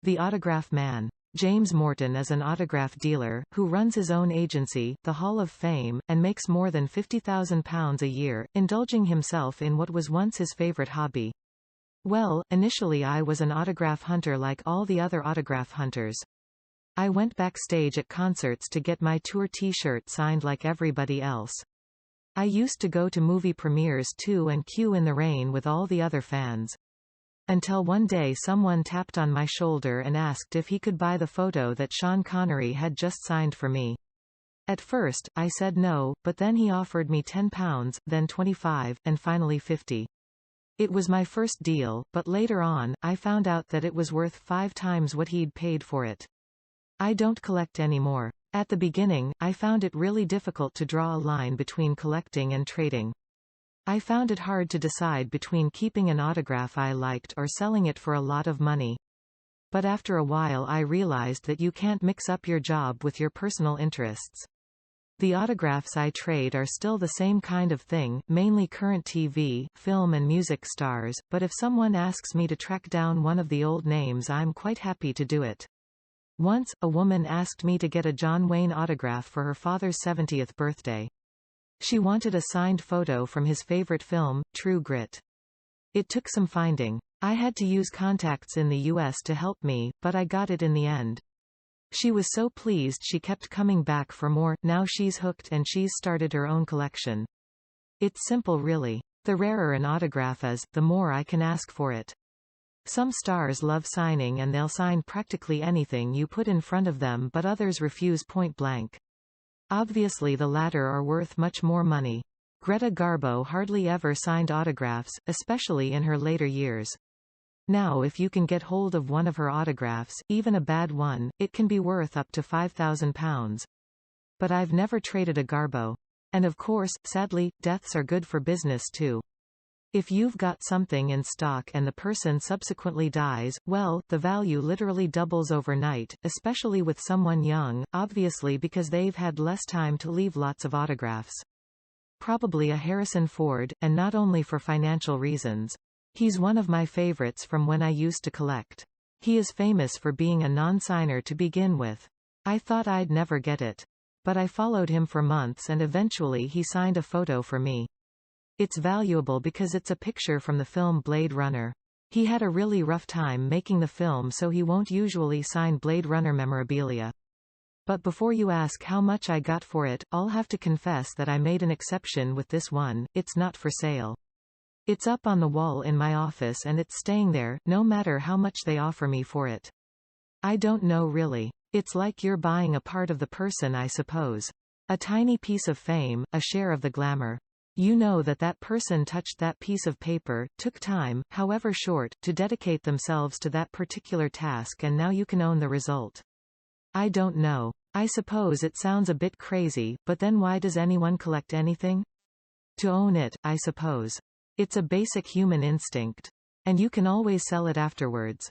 The Autograph Man. James Morton is an autograph dealer, who runs his own agency, the Hall of Fame, and makes more than £50,000 a year, indulging himself in what was once his favorite hobby. Well, initially I was an autograph hunter like all the other autograph hunters. I went backstage at concerts to get my tour t-shirt signed like everybody else. I used to go to movie premieres too and queue in the rain with all the other fans. Until one day someone tapped on my shoulder and asked if he could buy the photo that Sean Connery had just signed for me. At first, I said no, but then he offered me £10, then 25, and finally 50. It was my first deal, but later on, I found out that it was worth 5 times what he'd paid for it. I don't collect anymore. At the beginning, I found it really difficult to draw a line between collecting and trading. I found it hard to decide between keeping an autograph I liked or selling it for a lot of money. But after a while I realized that you can't mix up your job with your personal interests. The autographs I trade are still the same kind of thing, mainly current TV, film and music stars, but if someone asks me to track down one of the old names I'm quite happy to do it. Once, a woman asked me to get a John Wayne autograph for her father's 70th birthday. She wanted a signed photo from his favorite film, True Grit. It took some finding. I had to use contacts in the US to help me, but I got it in the end. She was so pleased she kept coming back for more. Now she's hooked and she's started her own collection. It's simple really. The rarer an autograph is, the more I can ask for it. Some stars love signing and they'll sign practically anything you put in front of them, but others refuse point blank. Obviously the latter are worth much more money. Greta Garbo hardly ever signed autographs, especially in her later years. Now if you can get hold of one of her autographs, even a bad one, it can be worth up to £5,000. But I've never traded a Garbo. And of course, sadly, deaths are good for business too. If you've got something in stock and the person subsequently dies, well, the value literally doubles overnight, especially with someone young, obviously because they've had less time to leave lots of autographs. Probably a Harrison Ford, and not only for financial reasons. He's one of my favorites from when I used to collect. He is famous for being a non-signer to begin with. I thought I'd never get it. But I followed him for months and eventually he signed a photo for me. It's valuable because it's a picture from the film Blade Runner. He had a really rough time making the film, so he won't usually sign Blade Runner memorabilia. But before you ask how much I got for it, I'll have to confess that I made an exception with this one. It's not for sale. It's up on the wall in my office and it's staying there, no matter how much they offer me for it. I don't know really. It's like you're buying a part of the person, I suppose. A tiny piece of fame, a share of the glamour. You know that that person touched that piece of paper, took time, however short, to dedicate themselves to that particular task, and now you can own the result. I don't know. I suppose it sounds a bit crazy, but then why does anyone collect anything? To own it, I suppose. It's a basic human instinct. And you can always sell it afterwards.